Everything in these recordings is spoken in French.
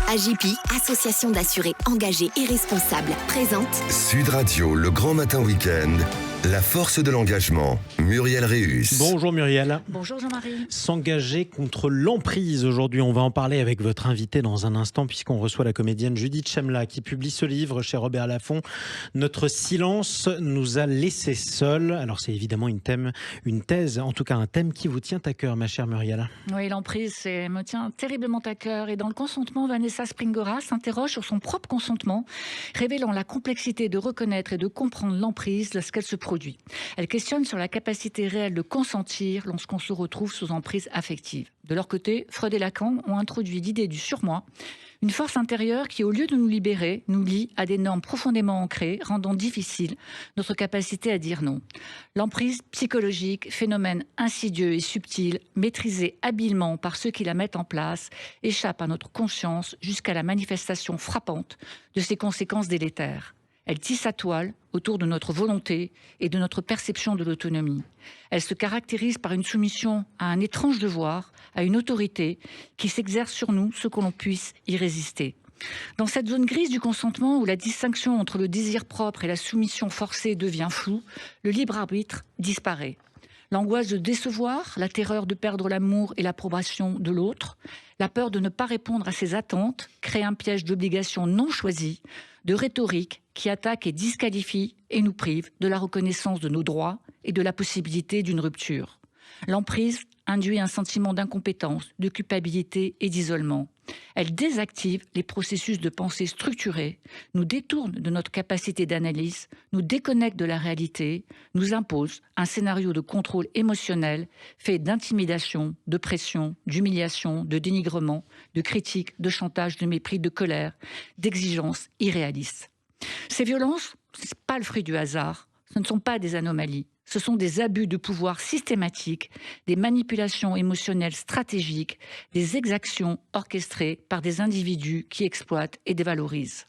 AJP, association d'assurés engagés et responsables, présente Sud Radio, le grand matin week-end, la force de l'engagement. Muriel Réus. Bonjour Muriel. Bonjour Jean-Marie. S'engager contre l'emprise aujourd'hui, on va en parler avec votre invité dans un instant puisqu'on reçoit la comédienne Judith Chemla qui publie ce livre chez Robert Laffont. Notre silence nous a laissés seuls. Alors c'est évidemment une thèse, en tout cas un thème qui vous tient à cœur, ma chère Muriel. Oui, l'emprise me tient terriblement à cœur. Et dans le consentement, Vanessa Springora s'interroge sur son propre consentement, révélant la complexité de reconnaître et de comprendre l'emprise lorsqu'elle se produit. Elle questionne sur la capacité réelle de consentir lorsqu'on se retrouve sous emprise affective. De leur côté, Freud et Lacan ont introduit l'idée du surmoi, une force intérieure qui, au lieu de nous libérer, nous lie à des normes profondément ancrées, rendant difficile notre capacité à dire non. L'emprise psychologique, phénomène insidieux et subtil, maîtrisé habilement par ceux qui la mettent en place, échappe à notre conscience jusqu'à la manifestation frappante de ses conséquences délétères. Elle tisse sa toile autour de notre volonté et de notre perception de l'autonomie. Elle se caractérise par une soumission à un étrange devoir, à une autorité qui s'exerce sur nous, ce que l'on puisse y résister. Dans cette zone grise du consentement où la distinction entre le désir propre et la soumission forcée devient floue, le libre arbitre disparaît. L'angoisse de décevoir, la terreur de perdre l'amour et l'approbation de l'autre, la peur de ne pas répondre à ses attentes crée un piège d'obligations non choisies, de rhétorique qui attaque et disqualifie et nous prive de la reconnaissance de nos droits et de la possibilité d'une rupture. L'emprise induit un sentiment d'incompétence, de culpabilité et d'isolement. Elle désactive les processus de pensée structurés, nous détourne de notre capacité d'analyse, nous déconnecte de la réalité, nous impose un scénario de contrôle émotionnel fait d'intimidation, de pression, d'humiliation, de dénigrement, de critique, de chantage, de mépris, de colère, d'exigences irréalistes. Ces violences, ce n'est pas le fruit du hasard, ce ne sont pas des anomalies. Ce sont des abus de pouvoir systématiques, des manipulations émotionnelles stratégiques, des exactions orchestrées par des individus qui exploitent et dévalorisent.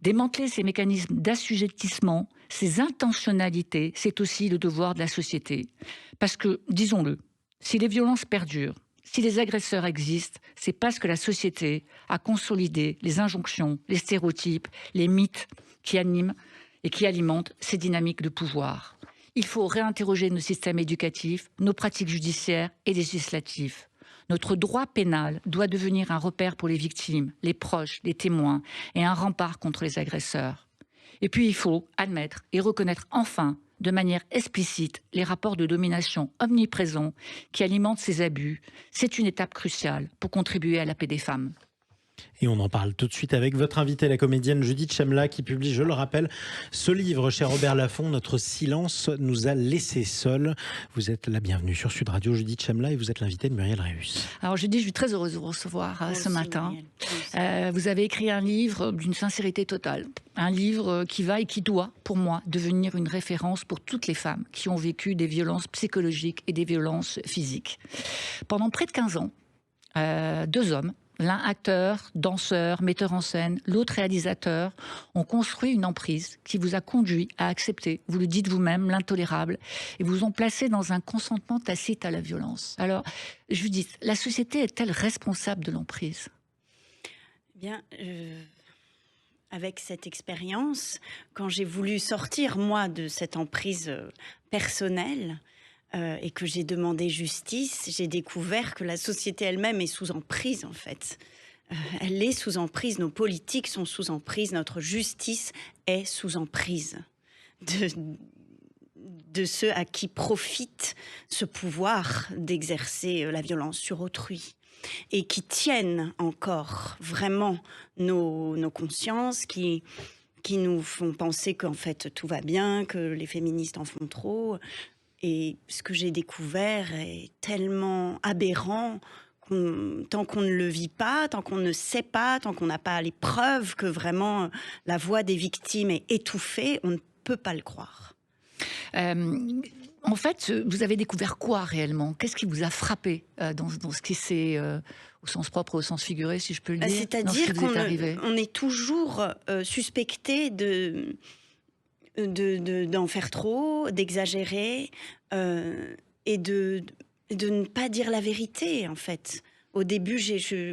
Démanteler ces mécanismes d'assujettissement, ces intentionnalités, c'est aussi le devoir de la société. Parce que, disons-le, si les violences perdurent, si les agresseurs existent, c'est parce que la société a consolidé les injonctions, les stéréotypes, les mythes qui animent et qui alimentent ces dynamiques de pouvoir. Il faut réinterroger nos systèmes éducatifs, nos pratiques judiciaires et législatives. Notre droit pénal doit devenir un repère pour les victimes, les proches, les témoins et un rempart contre les agresseurs. Et puis il faut admettre et reconnaître enfin, de manière explicite, les rapports de domination omniprésents qui alimentent ces abus. C'est une étape cruciale pour contribuer à la paix des femmes. Et on en parle tout de suite avec votre invitée, la comédienne Judith Chemla, qui publie, je le rappelle, ce livre chez Robert Laffont, Notre silence nous a laissés seuls. Vous êtes la bienvenue sur Sud Radio, Judith Chemla, et vous êtes l'invitée de Muriel Réus. Alors je suis très heureuse de vous recevoir ce matin. Vous avez écrit un livre d'une sincérité totale. Un livre qui va et qui doit, pour moi, devenir une référence pour toutes les femmes qui ont vécu des violences psychologiques et des violences physiques. Pendant près de 15 ans, 2 hommes, l'un acteur, danseur, metteur en scène, l'autre réalisateur, ont construit une emprise qui vous a conduit à accepter, vous le dites vous-même, l'intolérable, et vous ont placé dans un consentement tacite à la violence. Alors, je vous dis, la société est-elle responsable de l'emprise ? Bien, avec cette expérience, quand j'ai voulu sortir, moi, de cette emprise personnelle, et que j'ai demandé justice, j'ai découvert que la société elle-même est sous emprise, en fait. Elle est sous emprise, nos politiques sont sous emprise, notre justice est sous emprise de ceux à qui profite ce pouvoir d'exercer la violence sur autrui et qui tiennent encore vraiment nos consciences, qui nous font penser qu'en fait tout va bien, que les féministes en font trop. Et ce que j'ai découvert est tellement aberrant, tant qu'on ne le vit pas, tant qu'on ne sait pas, tant qu'on n'a pas les preuves que vraiment la voix des victimes est étouffée, on ne peut pas le croire. En fait, vous avez découvert quoi réellement ? Qu'est-ce qui vous a frappé dans ce qui s'est, au sens propre, au sens figuré, si je peux le dire, c'est-à-dire qu'on est toujours suspecté d'en faire trop, d'exagérer et de ne pas dire la vérité, en fait. Au début,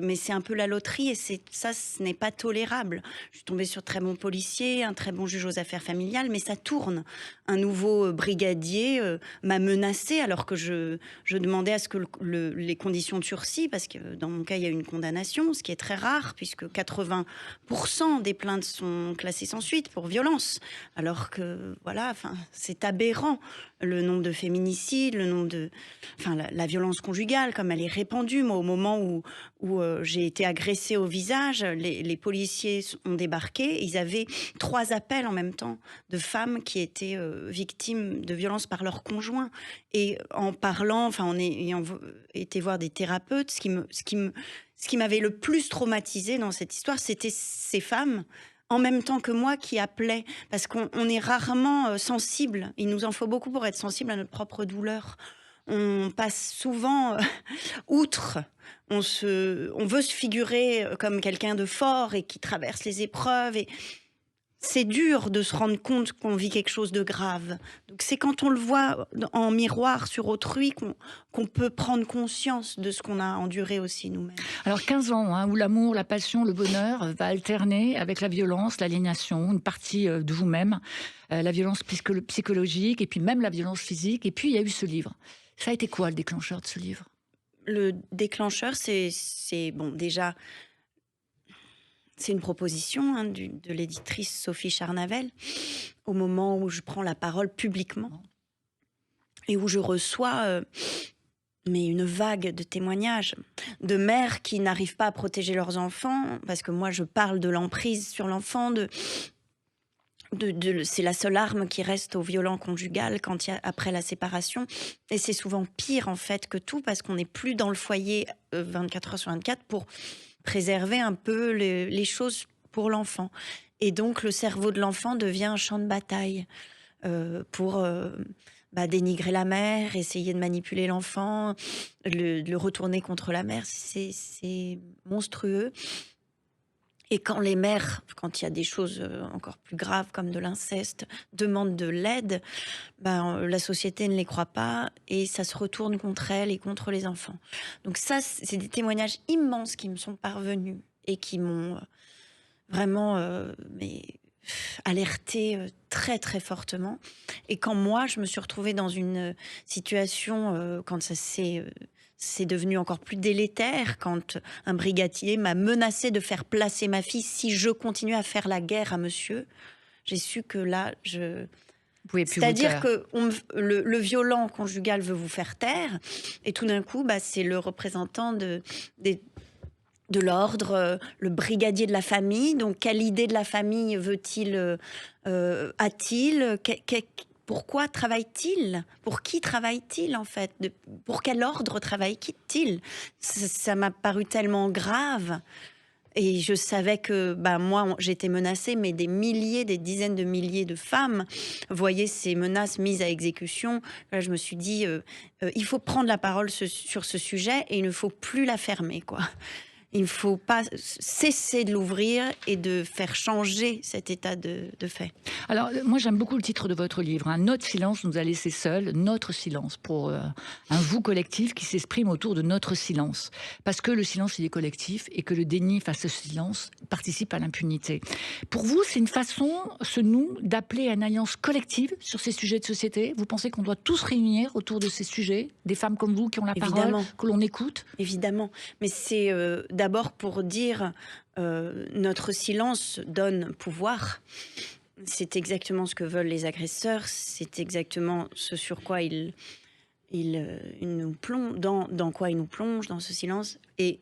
mais c'est un peu la loterie et ça, ce n'est pas tolérable. Je suis tombée sur très bon policier, un très bon juge aux affaires familiales, mais ça tourne. Un nouveau brigadier m'a menacée alors que je demandais à ce que les conditions de sursis, parce que dans mon cas, il y a eu une condamnation, ce qui est très rare, puisque 80% des plaintes sont classées sans suite pour violence. Alors que, voilà, c'est aberrant. Le nombre de féminicides, le nombre de... la violence conjugale, comme elle est répandue. Moi, au moment où j'ai été agressée au visage, les policiers ont débarqué. Ils avaient 3 appels en même temps de femmes qui étaient victimes de violences par leur conjoint. Et en parlant, en ayant été voir des thérapeutes, ce qui m'avait le plus traumatisée dans cette histoire, c'était ces femmes en même temps que moi qui appelaient, parce qu'on est rarement sensible. Il nous en faut beaucoup pour être sensible à notre propre douleur. On passe souvent outre. On veut se figurer comme quelqu'un de fort et qui traverse les épreuves. Et c'est dur de se rendre compte qu'on vit quelque chose de grave. Donc c'est quand on le voit en miroir sur autrui qu'on peut prendre conscience de ce qu'on a enduré aussi nous-mêmes. Alors 15 ans, où l'amour, la passion, le bonheur va alterner avec la violence, l'aliénation, une partie de vous-même, la violence psychologique et puis même la violence physique. Et puis il y a eu ce livre. Ça a été quoi le déclencheur de ce livre ? Le déclencheur, c'est bon, déjà... C'est une proposition de l'éditrice Sophie Charnavel, au moment où je prends la parole publiquement et où je reçois une vague de témoignages de mères qui n'arrivent pas à protéger leurs enfants, parce que moi je parle de l'emprise sur l'enfant, c'est la seule arme qui reste au violent conjugal après la séparation. Et c'est souvent pire en fait que tout, parce qu'on n'est plus dans le foyer 24 heures sur 24 pour préserver un peu les choses pour l'enfant. Et donc, le cerveau de l'enfant devient un champ de bataille pour dénigrer la mère, essayer de manipuler l'enfant, le retourner contre la mère. C'est monstrueux. Et quand les mères, quand il y a des choses encore plus graves comme de l'inceste, demandent de l'aide, la société ne les croit pas et ça se retourne contre elles et contre les enfants. Donc ça, c'est des témoignages immenses qui me sont parvenus et qui m'ont vraiment alertée très très fortement. Et quand moi, je me suis retrouvée dans une situation, quand ça c'est devenu encore plus délétère quand un brigadier m'a menacé de faire placer ma fille si je continuais à faire la guerre à monsieur. J'ai su que là, c'est-à-dire que le violent conjugal veut vous faire taire, et tout d'un coup, c'est le représentant de l'ordre, le brigadier de la famille. Donc, quelle idée de la famille a-t-il Pourquoi travaille-t-il ? Pour qui travaille-t-il en fait ? Pour quel ordre travaille-t-il ? Ça m'a paru tellement grave. Et je savais que moi, j'étais menacée, mais des dizaines de milliers de femmes voyaient ces menaces mises à exécution. Là, je me suis dit, il faut prendre la parole sur ce sujet et il ne faut plus la fermer, quoi. Il ne faut pas cesser de l'ouvrir et de faire changer cet état de fait. Alors, moi, j'aime beaucoup le titre de votre livre. Notre silence nous a laissés seuls, notre silence, pour un vous collectif qui s'exprime autour de notre silence. Parce que le silence, il est collectif et que le déni face au silence participe à l'impunité. Pour vous, c'est une façon, d'appeler à une alliance collective sur ces sujets de société ? Vous pensez qu'on doit tous réunir autour de ces sujets ? Des femmes comme vous qui ont la parole, que l'on écoute ? Évidemment. Mais c'est d'abord pour dire notre silence donne pouvoir. C'est exactement ce que veulent les agresseurs. C'est exactement ce sur quoi ils nous plongent, dans quoi ils nous plongent, dans ce silence. Et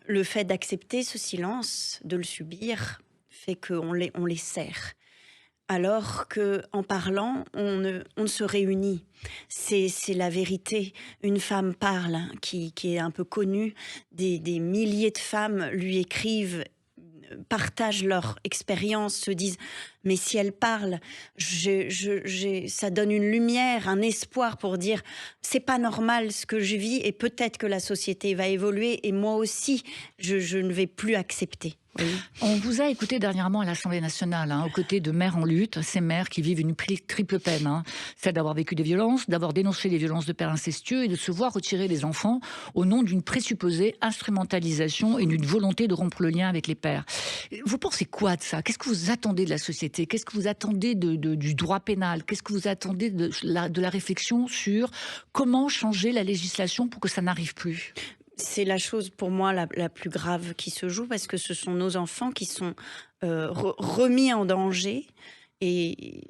le fait d'accepter ce silence, de le subir, fait qu'on les serre. Alors qu'en parlant, on ne se réunit. C'est la vérité. Une femme parle, qui est un peu connue. Des milliers de femmes lui écrivent, partagent leur expérience, se disent Mais si elle parle, ça donne une lumière, un espoir pour dire c'est pas normal ce que je vis et peut-être que la société va évoluer et moi aussi, je ne vais plus accepter. Oui. On vous a écouté dernièrement à l'Assemblée nationale, aux côtés de mères en lutte, ces mères qui vivent une triple peine. C'est d'avoir vécu des violences, d'avoir dénoncé les violences de pères incestueux et de se voir retirer les enfants au nom d'une présupposée instrumentalisation et d'une volonté de rompre le lien avec les pères. Vous pensez quoi de ça? Qu'est-ce que vous attendez de la société? Qu'est-ce que vous attendez du droit pénal? Qu'est-ce que vous attendez de la réflexion sur comment changer la législation pour que ça n'arrive plus? C'est la chose pour moi la plus grave qui se joue parce que ce sont nos enfants qui sont remis en danger et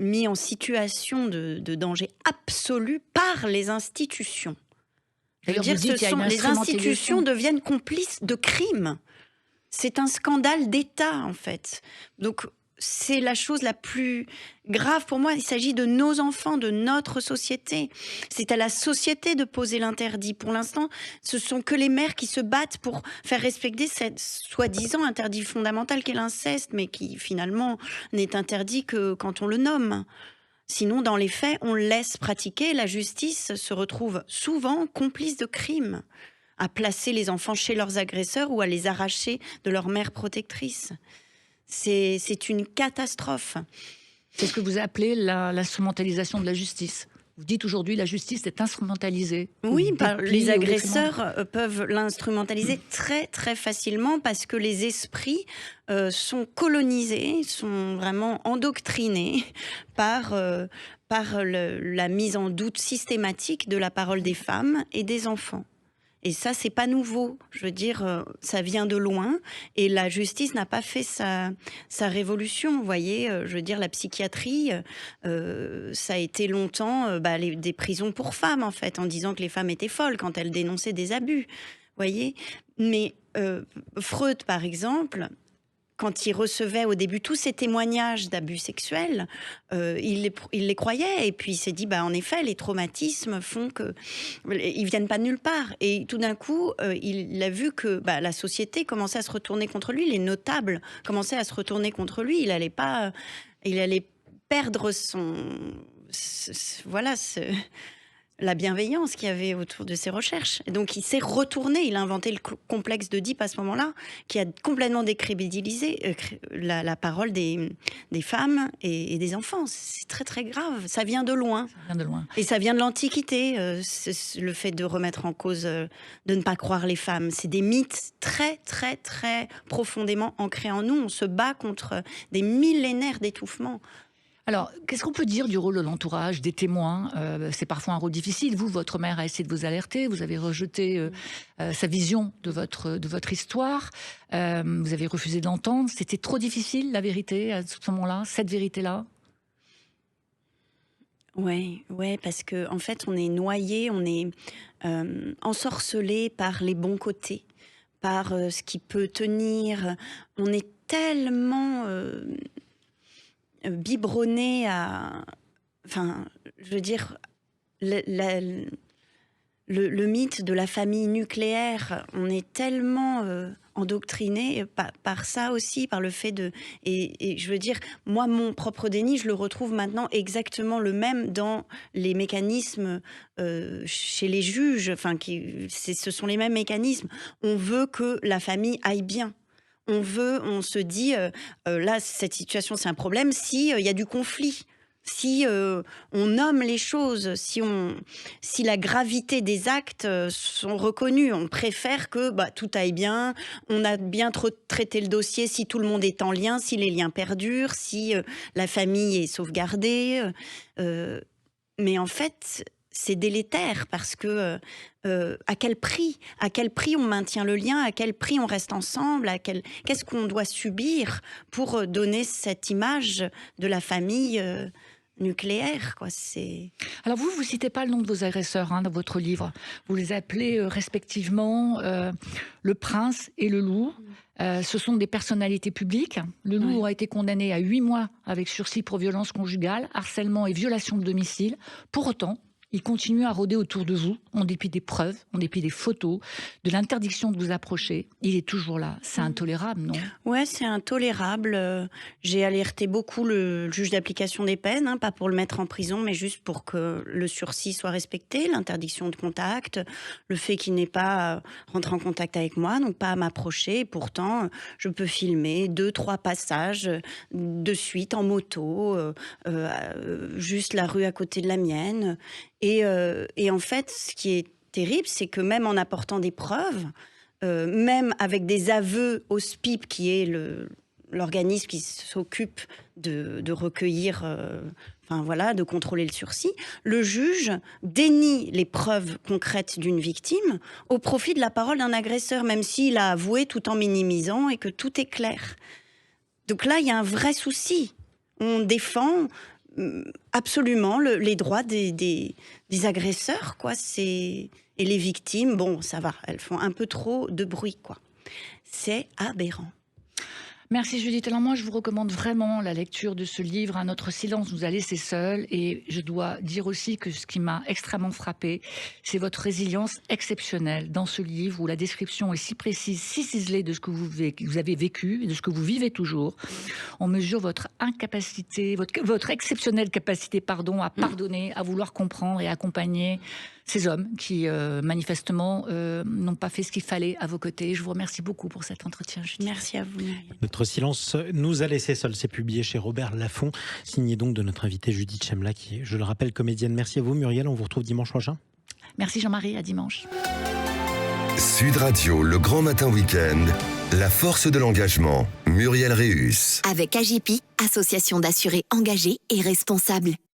mis en situation de danger absolu par les institutions. Je veux dire, les institutions deviennent complices de crimes. C'est un scandale d'État, en fait. Donc, c'est la chose la plus grave pour moi. Il s'agit de nos enfants, de notre société. C'est à la société de poser l'interdit. Pour l'instant, ce sont que les mères qui se battent pour faire respecter cette soi-disant interdit fondamental qu'est l'inceste, mais qui finalement n'est interdit que quand on le nomme. Sinon, dans les faits, on le laisse pratiquer. La justice se retrouve souvent complice de crimes, à placer les enfants chez leurs agresseurs ou à les arracher de leur mère protectrice. C'est une catastrophe. C'est ce que vous appelez l'instrumentalisation de la justice. Vous dites aujourd'hui la justice est instrumentalisée. Oui, les agresseurs peuvent l'instrumentaliser très très facilement parce que les esprits sont colonisés, sont vraiment endoctrinés par la mise en doute systématique de la parole des femmes et des enfants. Et ça, c'est pas nouveau. Je veux dire, ça vient de loin. Et la justice n'a pas fait sa révolution. Vous voyez, je veux dire, la psychiatrie, ça a été longtemps des prisons pour femmes, en fait, en disant que les femmes étaient folles quand elles dénonçaient des abus. Vous voyez ? Mais Freud, par exemple, quand il recevait au début tous ces témoignages d'abus sexuels, il les croyait. Et puis il s'est dit, en effet, les traumatismes font qu'ils viennent pas de nulle part. Et tout d'un coup, il a vu que la société commençait à se retourner contre lui. Les notables commençaient à se retourner contre lui. Il allait perdre la bienveillance qu'il y avait autour de ses recherches. Et donc, il s'est retourné, il a inventé le complexe d'Oedipe à ce moment-là, qui a complètement décrédibilisé la parole des femmes et des enfants. C'est très, très grave. Ça vient de loin. Ça vient de loin. Et ça vient de l'Antiquité, le fait de remettre en cause, de ne pas croire les femmes. C'est des mythes très, très, très profondément ancrés en nous. On se bat contre des millénaires d'étouffement. Alors, qu'est-ce qu'on peut dire du rôle de l'entourage, des témoins? C'est parfois un rôle difficile. Vous, votre mère a essayé de vous alerter. Vous avez rejeté sa vision de votre histoire. Vous avez refusé de l'entendre. C'était trop difficile, la vérité, à ce moment-là, cette vérité-là? Ouais, parce que en fait, on est noyé, on est ensorcelé par les bons côtés, par ce qui peut tenir. On est tellement biberonné à... Enfin, je veux dire, le mythe de la famille nucléaire, on est tellement endoctriné par ça aussi, par le fait de... Et je veux dire, moi, mon propre déni, je le retrouve maintenant exactement le même dans les mécanismes chez les juges. Enfin, ce sont les mêmes mécanismes. On veut que la famille aille bien. On se dit, là, cette situation, c'est un problème si y a du conflit, si on nomme les choses, si la gravité des actes sont reconnus. On préfère que tout aille bien, on a bien traité le dossier, si tout le monde est en lien, si les liens perdurent, si la famille est sauvegardée. Mais en fait... c'est délétère parce que à quel prix on maintient le lien, à quel prix on reste ensemble, qu'est-ce qu'on doit subir pour donner cette image de la famille nucléaire, quoi. Alors vous citez pas le nom de vos agresseurs dans votre livre. Vous les appelez respectivement le prince et le loup. Ce sont des personnalités publiques. Le loup a été condamné à 8 mois avec sursis pour violence conjugale, harcèlement et violation de domicile. Pour autant, Il continue à rôder autour de vous, en dépit des preuves, en dépit des photos, de l'interdiction de vous approcher. Il est toujours là. C'est intolérable, non ? Ouais, c'est intolérable. J'ai alerté beaucoup le juge d'application des peines, pas pour le mettre en prison, mais juste pour que le sursis soit respecté, l'interdiction de contact, le fait qu'il n'ait pas rentré en contact avec moi, donc pas à m'approcher. Et pourtant, je peux filmer 2-3 passages de suite en moto, juste la rue à côté de la mienne. Et en fait, ce qui est terrible, c'est que même en apportant des preuves, même avec des aveux au SPIP, qui est l'organisme qui s'occupe de recueillir, de contrôler le sursis, le juge dénie les preuves concrètes d'une victime au profit de la parole d'un agresseur, même s'il a avoué tout en minimisant et que tout est clair. Donc là, il y a un vrai souci. On défend absolument les droits des agresseurs, quoi. Et les victimes, bon, ça va, elles font un peu trop de bruit, quoi. C'est aberrant. Merci Judith. Alors moi, je vous recommande vraiment la lecture de ce livre. Notre silence nous a laissés seuls. Et je dois dire aussi que ce qui m'a extrêmement frappée, c'est votre résilience exceptionnelle dans ce livre où la description est si précise, si ciselée de ce que vous avez vécu et de ce que vous vivez toujours. On mesure votre incapacité, votre exceptionnelle capacité, à pardonner, à vouloir comprendre et accompagner ces hommes qui, manifestement, n'ont pas fait ce qu'il fallait à vos côtés. Je vous remercie beaucoup pour cet entretien, Judith. Merci à vous, Muriel. Notre silence nous a laissé seuls. C'est publié chez Robert Laffont, signé donc de notre invitée Judith Chemla, qui est, je le rappelle, comédienne. Merci à vous, Muriel. On vous retrouve dimanche prochain. Merci Jean-Marie, à dimanche. Sud Radio, le grand matin week-end, la force de l'engagement, Muriel Réus. Avec AGP, association d'assurés engagés et responsables.